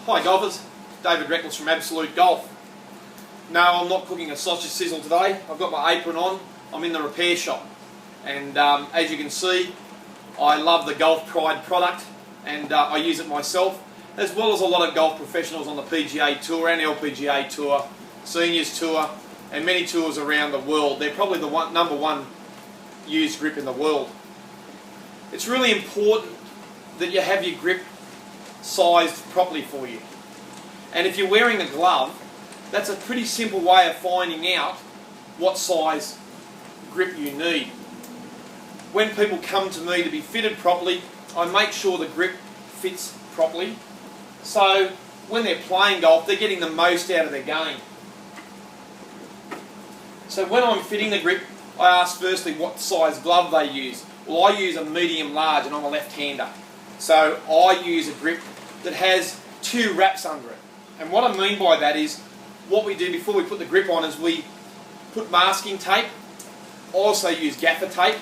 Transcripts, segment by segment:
Hi golfers, David Reckless from Absolute Golf. No, I'm not cooking a sausage sizzle today. I've got my apron on, I'm in the repair shop. And as you can see, I love the Golf Pride product and I use it myself, as well as a lot of golf professionals on the PGA Tour and LPGA Tour, Seniors Tour, and many tours around the world. They're probably the number one used grip in the world. It's really important that you have your grip sized properly for you. And if you're wearing a glove, that's a pretty simple way of finding out what size grip you need. When people come to me to be fitted properly, I make sure the grip fits properly. So when they're playing golf, they're getting the most out of their game. So when I'm fitting the grip, I ask firstly what size glove they use. Well, I use a medium large and I'm a left-hander. So I use a grip that has 2 wraps under it. And what I mean by that is, what we do before we put the grip on is we put masking tape, also use gaffer tape,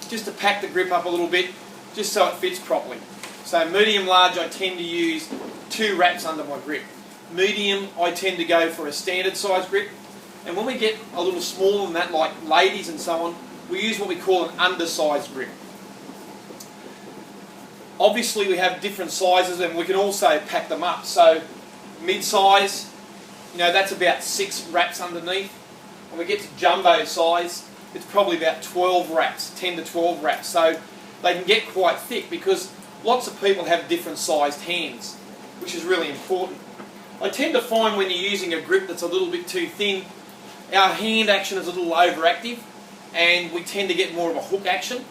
just to pack the grip up a little bit, just so it fits properly. So medium large, I tend to use 2 wraps under my grip. Medium, I tend to go for a standard size grip. And when we get a little smaller than that, like ladies and so on, we use what we call an undersized grip. Obviously we have different sizes and we can also pack them up. So mid-size, that's about 6 wraps underneath. When we get to jumbo size, it's probably about 12 wraps, 10 to 12 wraps. So they can get quite thick because lots of people have different sized hands, which is really important. I tend to find when you're using a grip that's a little bit too thin, our hand action is a little overactive and we tend to get more of a hook action,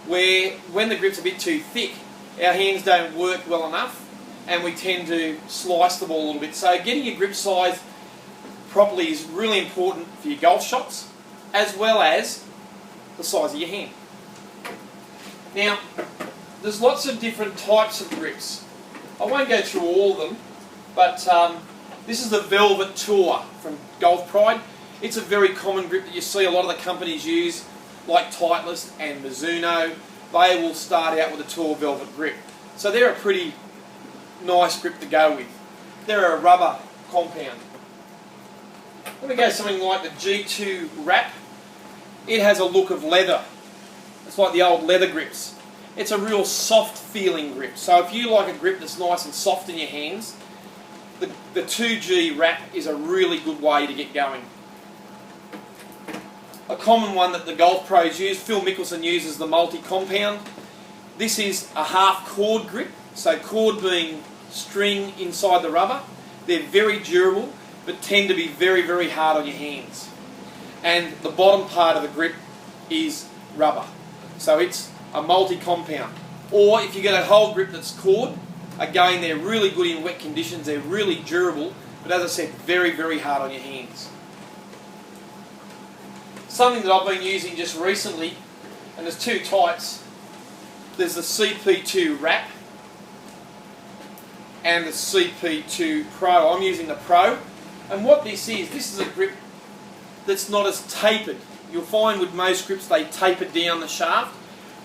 where when the grip's a bit too thick, our hands don't work well enough and we tend to slice the ball a little bit. So getting your grip size properly is really important for your golf shots, as well as the size of your hand. Now, there's lots of different types of grips. I won't go through all of them, but this is the Velvet Tour from Golf Pride. It's a very common grip that you see a lot of the companies use, like Titleist and Mizuno. They will start out with a Tour Velvet grip. So they're a pretty nice grip to go with. They're a rubber compound. When we go something like the G2 Wrap, it has a look of leather. It's like the old leather grips. It's a real soft feeling grip. So if you like a grip that's nice and soft in your hands, the 2G Wrap is a really good way to get going. A common one that the golf pros use, Phil Mickelson uses the multi-compound. This is a half cord grip, so cord being string inside the rubber. They're very durable, but tend to be very, very hard on your hands. And the bottom part of the grip is rubber. So it's a multi-compound. Or if you get a whole grip that's cord, again, they're really good in wet conditions, they're really durable, but as I said, very, very hard on your hands. Something that I've been using just recently, and there's 2 types. There's the CP2 Wrap and the CP2 Pro. I'm using the Pro, and what this is a grip that's not as tapered. You'll find with most grips they taper down the shaft,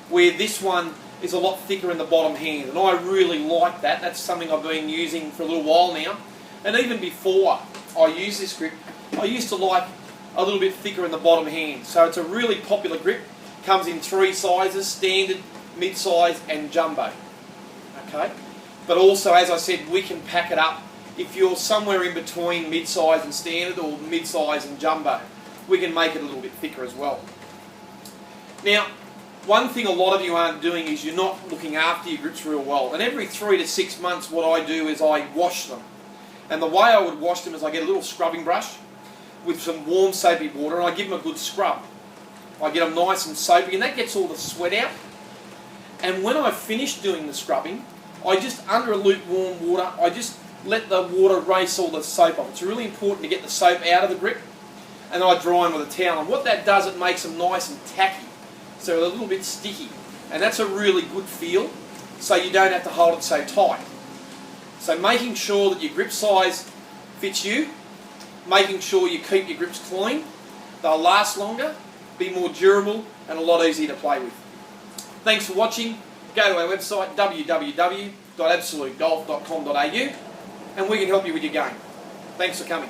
where this one is a lot thicker in the bottom hand, and I really like that. That's something I've been using for a little while now, and even before I use this grip, I used to like a little bit thicker in the bottom hand. So it's a really popular grip. Comes in 3 sizes, standard, mid-size and jumbo. Okay? But also, as I said, we can pack it up. If you're somewhere in between mid-size and standard, or mid-size and jumbo, we can make it a little bit thicker as well. Now, one thing a lot of you aren't doing is you're not looking after your grips real well. And every 3 to 6 months what I do is I wash them. And the way I would wash them is I get a little scrubbing brush with some warm soapy water and I give them a good scrub. I get them nice and soapy and that gets all the sweat out. And when I finish doing the scrubbing, I just, under a lukewarm water, I just let the water race all the soap off. It's really important to get the soap out of the grip, and then I dry them with a towel. And what that does, it makes them nice and tacky, so they're a little bit sticky. And that's a really good feel, so you don't have to hold it so tight. So making sure that your grip size fits you, making sure you keep your grips clean, they'll last longer, be more durable, and a lot easier to play with. Thanks for watching. Go to our website www.absolutegolf.com.au and we can help you with your game. Thanks for coming.